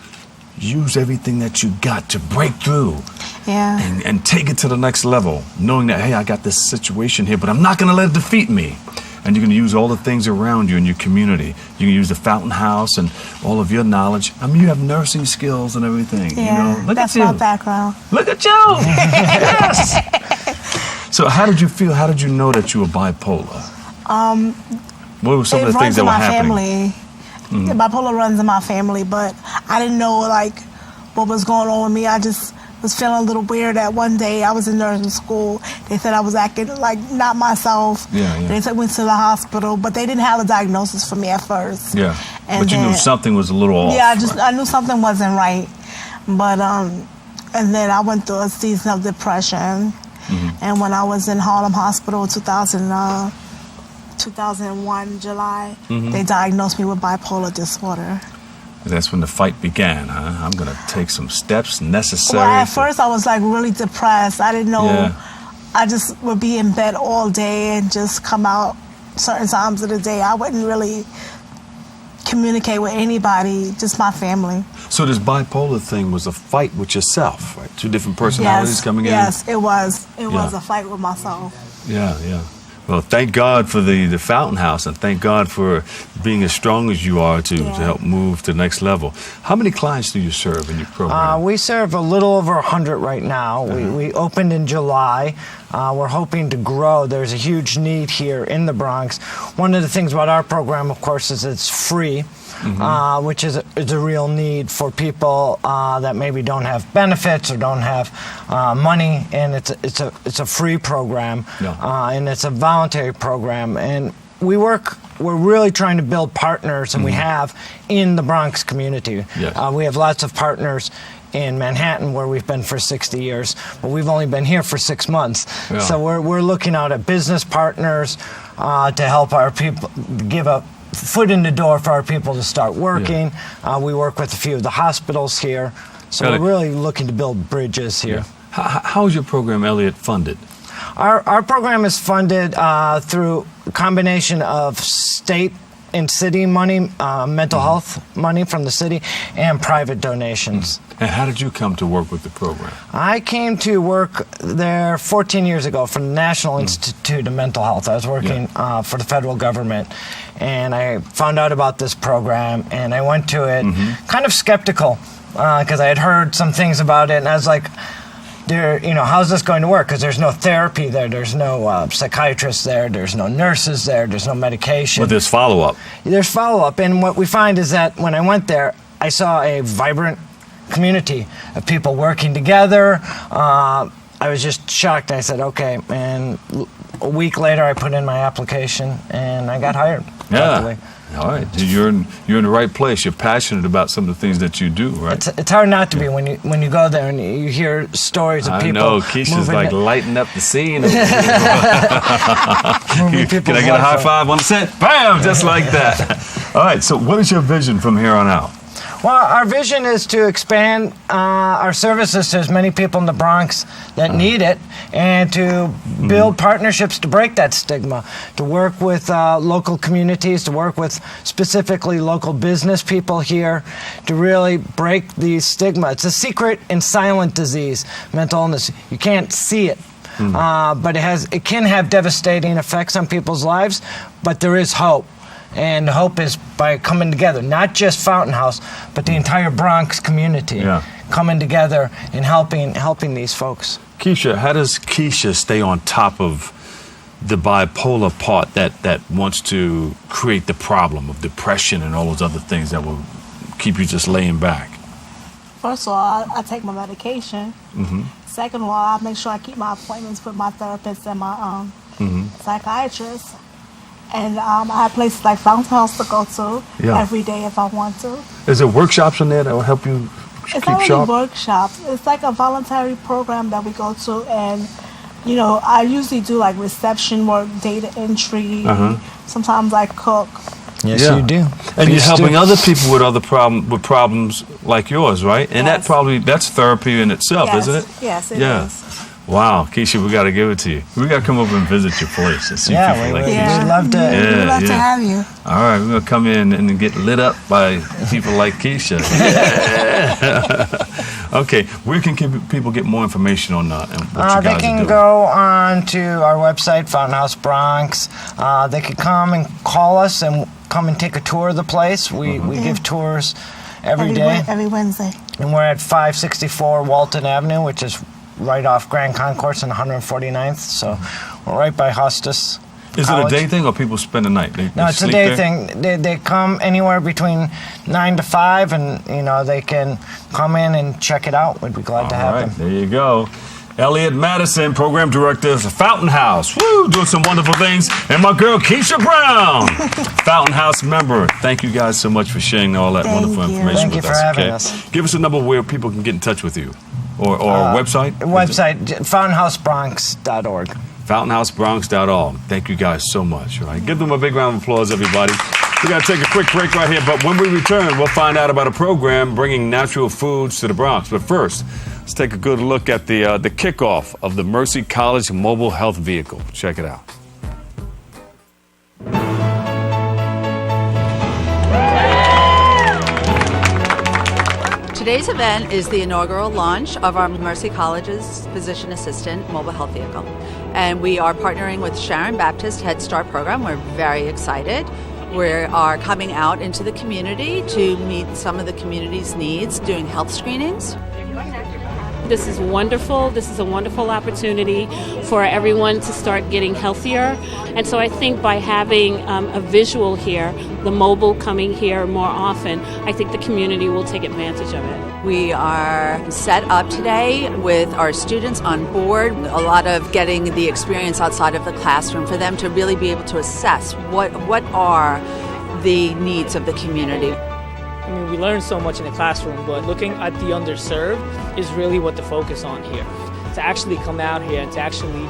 use everything that you got to break through. Yeah. And take it to the next level, knowing that, hey, I got this situation here, but I'm not going to let it defeat me. And you're going to use all the things around you in your community. You can use the Fountain House and all of your knowledge. I mean, you have nursing skills and everything. Yeah, you know? Look that's at you. my background. Look at you. Yes. So how did you feel? How did you know that you were bipolar? What were some of the things that were happening? Family. Bipolar runs in my family, but I didn't know like what was going on with me. I just was feeling a little weird that one day I was in nursing school. They said I was acting like not myself. They took me to the hospital, but they didn't have a diagnosis for me at first. Yeah, and but you knew something was a little off. Yeah, I knew something wasn't right. But and then I went through a season of depression. And when I was in Harlem Hospital 2001 July, they diagnosed me with bipolar disorder. That's when the fight began, huh? I'm going to take some steps necessary. Well, at first I was like really depressed. I didn't know. Yeah. I just would be in bed all day and just come out certain times of the day. I wouldn't really communicate with anybody, just my family. So this bipolar thing was a fight with yourself, right? Two different personalities coming in? Yes, it was. It was a fight with myself. Yeah, yeah. Well, thank God for the Fountain House, and thank God for being as strong as you are to help move to the next level. How many clients do you serve in your program? We serve a little over 100 right now. We opened in July. We're hoping to grow. There's a huge need here in the Bronx. One of the things about our program, of course, is it's free. Which is a real need for people that maybe don't have benefits or don't have money, and it's a free program, and it's a voluntary program, and we're really trying to build partners, and we have in the Bronx community. We have lots of partners in Manhattan, where we've been for 60 years, but we've only been here for 6 months. So we're looking out at business partners to help our people, give a foot in the door for our people to start working. We work with a few of the hospitals here, so we're really looking to build bridges here. How is your program, Elliot, funded? Our program is funded through a combination of state and city money, mental health money from the city, and private donations. And how did you come to work with the program? I came to work there 14 years ago for the National Institute of Mental Health. I was working for the federal government, and I found out about this program, and I went to it kind of skeptical because I had heard some things about it, and I was like, how's this going to work? Because there's no therapy there, there's no psychiatrists there, there's no nurses there, there's no medication. But there's follow-up. There's follow-up, and what we find is that when I went there, I saw a vibrant community of people working together. I was just shocked. I said, okay, and a week later I put in my application and I got hired. Yeah. All right. You're in the right place. You're passionate about some of the things that you do, right? It's hard not to be when you go there and you hear stories of people. I know. Keisha's like lighting up the scene. Can I get a high five on the set? Bam! Just like that. All right. So what is your vision from here on out? Well, our vision is to expand our services to as many people in the Bronx that need it, and to build partnerships to break that stigma, to work with local communities, to work with specifically local business people here, to really break the stigma. It's a secret and silent disease, mental illness. You can't see it. But it can have devastating effects on people's lives, but there is hope. And hope is by coming together, not just Fountain House, but the entire Bronx community coming together and helping these folks. Keisha, how does Keisha stay on top of the bipolar part that wants to create the problem of depression and all those other things that will keep you just laying back? First of all, I take my medication. second of all, I make sure I keep my appointments with my therapist and my psychiatrist. And I have places like Fountain House to go to every day if I want to. Is there workshops in there that will help you It's keep not really sharp? workshops. It's like a voluntary program that we go to, and you know, I usually do like reception work, data entry. Sometimes I cook. Yes, you do. And you're helping other people with problems like yours, right? And that's therapy in itself, isn't it? Yes, it is. Wow, Keisha, we got to give it to you. We got to come over and visit your place and see people like Keisha. We'd love to. We'd love to have you. All right, we're going to come in and get lit up by people like Keisha. Okay, where can people get more information on what you guys They are can doing? go on to our website, Fountain House Bronx. They can come and call us and come and take a tour of the place. We give tours every day. Every Wednesday. And we're at 564 Walton Avenue, which is right off Grand Concourse and 149th. So we're right by Hostas. Is it a day thing or people spend the night? They No, it's a day thing. They come anywhere between 9 to 5, and you know they can come in and check it out. We'd be glad to have them. There you go. Elliot Madison, Program Director of the Fountain House. Woo, doing some wonderful things. And my girl, Keisha Brown, Fountain House member. Thank you guys so much for sharing all that wonderful information with us. Thank you for having us. Give us a number where people can get in touch with you. Or a website? Website, fountainhousebronx.org. fountainhousebronx.org. Thank you guys so much. All right, give them a big round of applause, everybody. We got to take a quick break right here, but when we return, we'll find out about a program bringing natural foods to the Bronx. But first, let's take a good look at the kickoff of the Mercy College Mobile Health Vehicle. Check it out. Today's event is the inaugural launch of our Mercy College's Physician Assistant Mobile Health Vehicle. And we are partnering with Sharon Baptist Head Start program. We're very excited. We are coming out into the community to meet some of the community's needs, doing health screenings. This is wonderful. This is a wonderful opportunity for everyone to start getting healthier. And so I think by having a visual here, the mobile coming here more often, I think the community will take advantage of it. We are set up today with our students on board, a lot of getting the experience outside of the classroom for them to really be able to assess what are the needs of the community. I mean, we learn so much in the classroom, but looking at the underserved is really what to focus on here. To actually come out here and to actually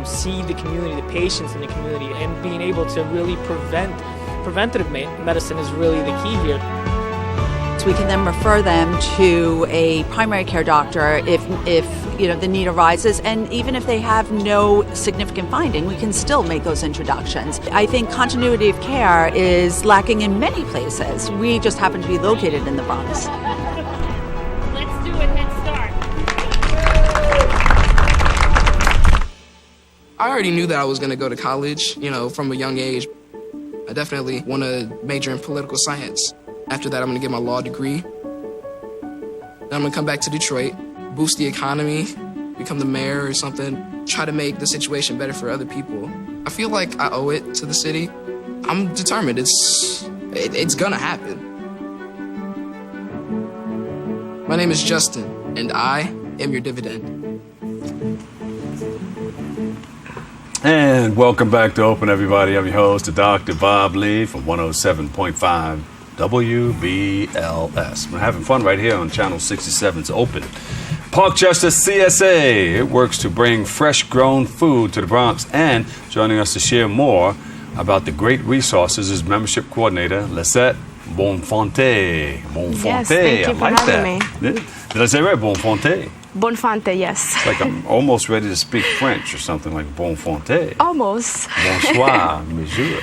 see the community, the patients in the community, and being able to really preventative medicine is really the key here. So we can then refer them to a primary care doctor if you know the need arises, and even if they have no significant finding, we can still make those introductions. I think continuity of care is lacking in many places. We just happen to be located in the Bronx. Let's do it, Head Start. I already knew that I was going to go to college, you know, from a young age. I definitely want to major in political science. After that, I'm going to get my law degree. Then I'm going to come back to Detroit, boost the economy, become the mayor or something, try to make the situation better for other people. I feel like I owe it to the city. I'm determined. It's going to happen. My name is Justin, and I am your dividend. And welcome back to Open, everybody. I'm your host, Dr. Bob Lee from 107.5 WBLS. We're having fun right here on Channel 67's Open. Parkchester CSA. It works to bring fresh-grown food to the Bronx. And joining us to share more about the great resources is membership coordinator, Lisette Bonfonte. Bonfonte. Yes, thank you for having me. Did I say right? Bonfonte. Bonfonte, yes. It's like I'm almost ready to speak French or something like Bonfonte. Almost. Bonsoir, monsieur.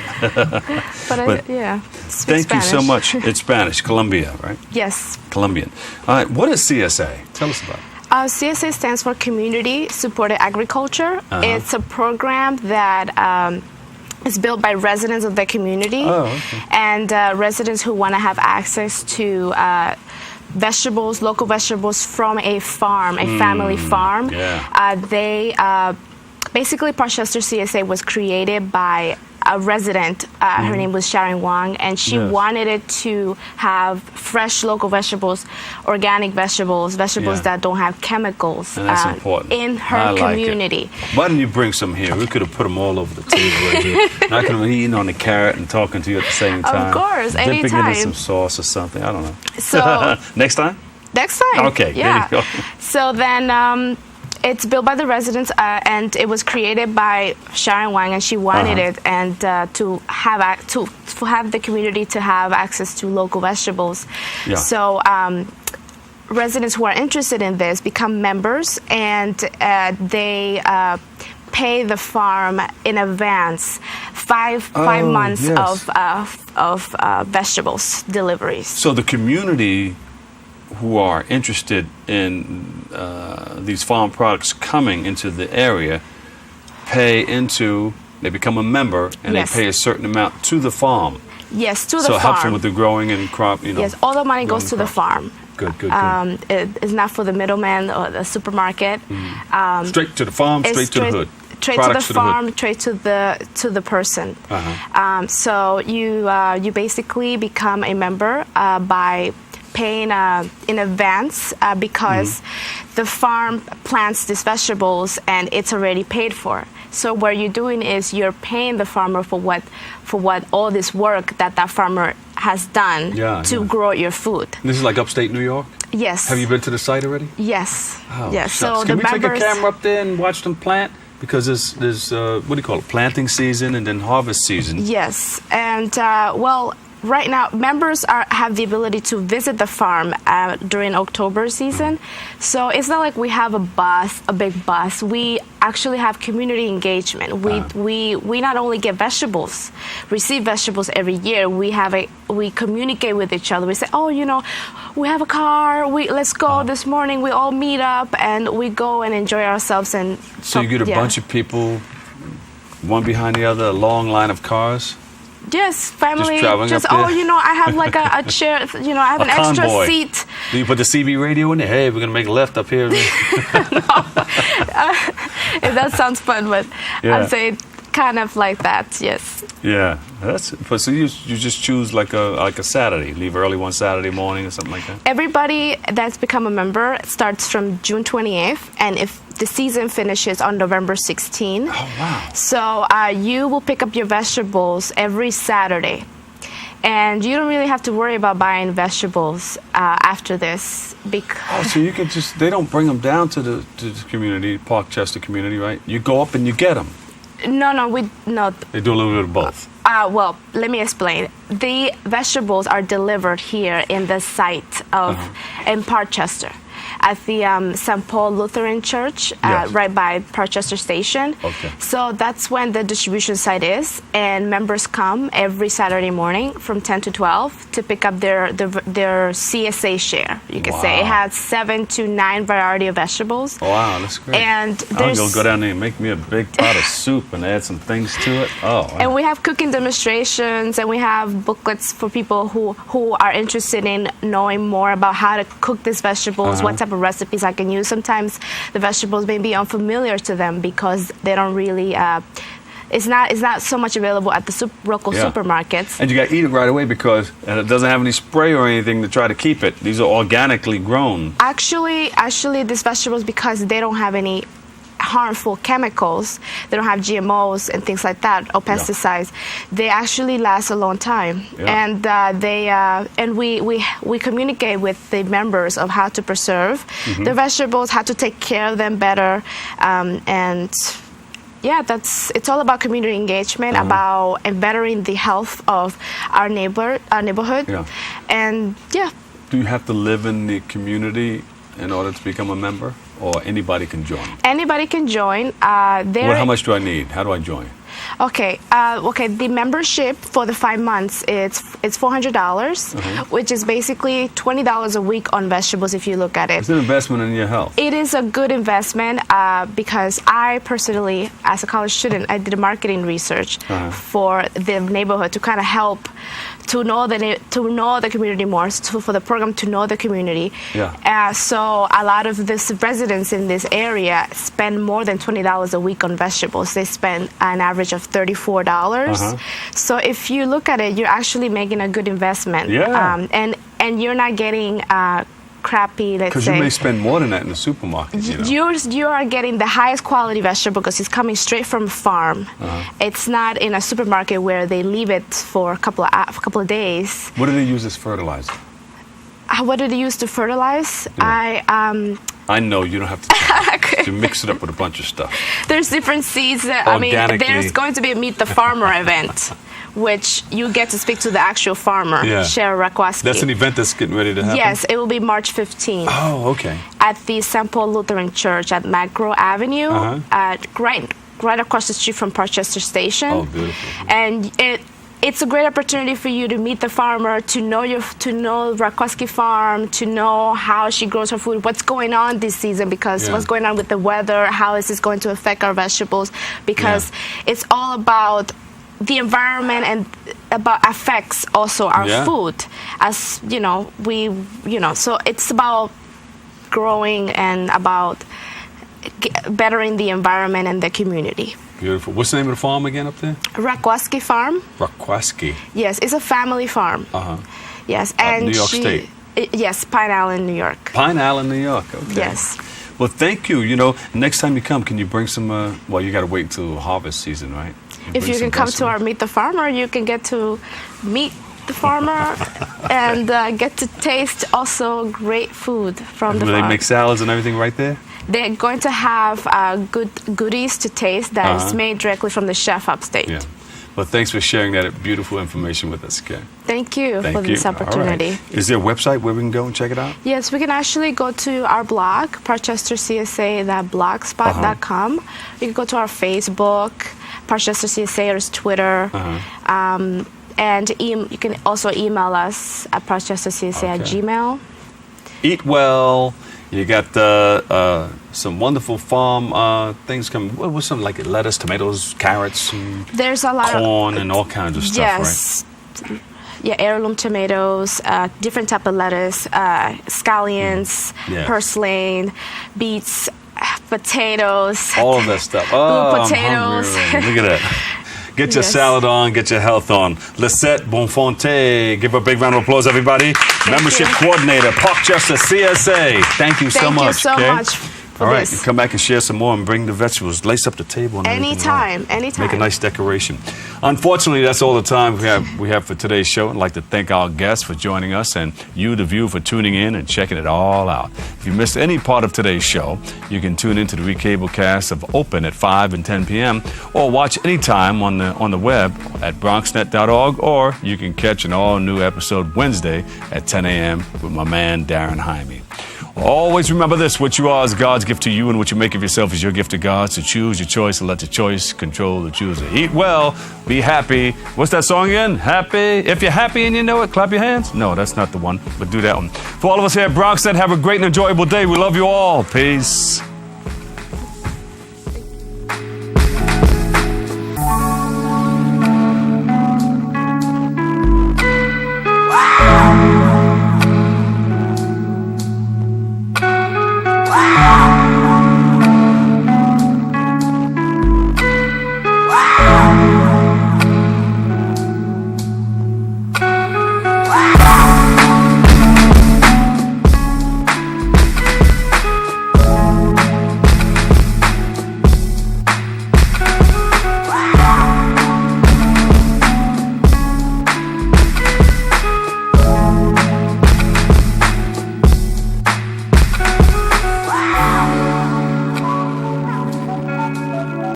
But yeah. Thank you so much. It's Spanish, Colombia, right? Yes. Colombian. All right, what is CSA? Tell us about it. CSA stands for Community Supported Agriculture. It's a program that is built by residents of the community and residents who want to have access to vegetables, local vegetables from a farm, a family farm. Yeah. Basically, Parkchester CSA was created by a resident. Her name was Sharon Wang, and she wanted it to have fresh local vegetables, organic vegetables that don't have chemicals And that's important. in her community. Why didn't you bring some here? We could have put them all over the table right here. And I could have been eating on the carrot and talking to you at the same time. Of course, dipping anytime. into some sauce or something. I don't know. So next time? Next time. Okay, yeah. there you go. So then it's built by the residents, and it was created by Sharon Wang, and she wanted it and to have the community to have access to local vegetables. Yeah. So residents who are interested in this become members, and they pay the farm in advance, five months of vegetables deliveries. So the community who are interested in these farm products coming into the area they become a member, and they pay a certain amount to the farm. Yes, to the farm. So it helps them with the growing and crop, Yes, all the money goes to the farm. Good. It's not for the middleman or the supermarket. Straight to the farm, straight to the hood. Straight to the farm, straight to the person. So you basically become a member by paying in advance because the farm plants these vegetables and it's already paid for. So what you're doing is you're paying the farmer for what all this work that farmer has done to grow your food. This is like upstate New York? Yes. Have you been to the site already? Yes. Oh, yes. Shucks. So Can the we members, take a camera up there and watch them plant? Because there's what do you call it? Planting season and then harvest season. Yes. And right now, members have the ability to visit the farm during October season. So it's not like we have a big bus. We actually have community engagement. We not only get vegetables, receive vegetables every year. We communicate with each other. We say, we have a car. Let's go this morning. We all meet up and we go and enjoy ourselves. And so you get a bunch of people, one behind the other, a long line of cars. Yes, family. Just I have like a chair. I have an extra seat. Do you put the CB radio in there? Hey, we're gonna make a left up here. That sounds fun, but I'd say kind of like that. Yes. Yeah, so you just choose like a Saturday. Leave early one Saturday morning or something like that. Everybody that's become a member starts from June 28th, and if the season finishes on November 16th. Oh, wow. So you will pick up your vegetables every Saturday. And you don't really have to worry about buying vegetables after this. So you can they don't bring them down to the community, Parkchester community, right? You go up and you get them. No. They do a little bit of both. Well, let me explain. The vegetables are delivered here in the site in Parkchester, at the St. Paul Lutheran Church, right by Parkchester Station. Okay. So that's when the distribution site is, and members come every Saturday morning from 10 to 12 to pick up their CSA share. You could say it has 7 to 9 variety of vegetables. Wow, that's great. And I'm gonna go down there and make me a big pot of soup and add some things to it. Oh. Wow. And we have cooking demonstrations, and we have booklets for people who are interested in knowing more about how to cook these vegetables, what type of recipes I can use. Sometimes the vegetables may be unfamiliar to them because they don't really it's not so much available at the local supermarkets. And you got to eat it right away because it doesn't have any spray or anything to try to keep it. These are organically grown. Actually these vegetables, because they don't have any harmful chemicals, they don't have GMOs and things like that, or pesticides, they actually last a long time. And we communicate with the members of how to preserve the vegetables, how to take care of them better, and it's all about community engagement, about bettering the health of our neighborhood. And do you have to live in the community in order to become a member? Or anybody can join? Anybody can join. How much do I need? How do I join? Okay. The membership for the 5 months it's $400, which is basically $20 a week on vegetables if you look at it. It's an investment in your health. It is a good investment because I personally, as a college student, I did marketing research for the neighborhood to kind of help to know the community more, for the program to know the community. So a lot of the residents in this area spend more than $20 a week on vegetables. They spend an average average of $34. So if you look at it, you're actually making a good investment. Yeah. And you're not getting crappy, let's say. Because you may spend more than that in the supermarket, You are getting the highest quality vegetable because it's coming straight from a farm. It's not in a supermarket where they leave it for a couple of days. What do they use as fertilizer? What do they use to fertilize? Yeah. I know, you don't have to. You mix it up with a bunch of stuff. There's different seeds. I mean, there's going to be a Meet the Farmer event, which you get to speak to the actual farmer, Cheryl Rakowski. That's an event that's getting ready to happen? Yes, it will be March 15th. Oh, okay. At the St. Paul Lutheran Church at McGraw Avenue, right across the street from Parkchester Station. Oh, beautiful. And it's a great opportunity for you to meet the farmer, to know Rakowski Farm, to know how she grows her food, what's going on this season, because what's going on with the weather, how is this going to affect our vegetables, because it's all about the environment and about affects also our food, as so it's about growing and about bettering the environment and the community. Beautiful. What's the name of the farm again up there? Rakowski Farm. Rakowski. Yes, it's a family farm. Yes, and New York State. Yes, Pine Island, New York. Pine Island, New York. Okay. Yes. Well, thank you. Next time you come, can you bring some? Well, you got to wait until harvest season, right? If you can come to our Meet the Farmer, you can get to meet the farmer and get to taste also great food from the farm. They make salads and everything right there? They're going to have good goodies to taste that is made directly from the chef upstate. Yeah. Well, thanks for sharing that beautiful information with us, okay? Thank you for this opportunity. Right. Is there a website where we can go and check it out? Yes, we can actually go to our blog, parchestercsa.blogspot.com. You can go to our Facebook, Parchester CSA, or Twitter. And you can also email us at parchestercsa@gmail. Eat well. You got some wonderful farm things coming. What's something like lettuce, tomatoes, carrots, and there's a lot corn, and all kinds of stuff, right? Yeah, heirloom tomatoes, different type of lettuce, scallions, purslane, beets, potatoes. All of that stuff. Oh, potatoes. I'm hungry. Look at that. Get your salad on, get your health on. Lisette Bonfonte, give her a big round of applause, everybody. Membership coordinator, Parkchester CSA. Thank you so much. Thank you so much. All right, you come back and share some more and bring the vegetables, lace up the table. And anytime. Make a nice decoration. Unfortunately, that's all the time we have for today's show. I'd like to thank our guests for joining us and you, the viewer, for tuning in and checking it all out. If you missed any part of today's show, you can tune into the recablecast of Open at 5 and 10 p.m. or watch anytime on the web at bronxnet.org, or you can catch an all-new episode Wednesday at 10 a.m. with my man, Darren Jaime. Always remember this: what you are is God's gift to you, and what you make of yourself is your gift to God. So choose your choice and let the choice control the chooser. Eat well, be happy. What's that song again? Happy. If you're happy and you know it, clap your hands. No, that's not the one, but do that one. For all of us here at BronxNet, have a great and enjoyable day. We love you all. Peace.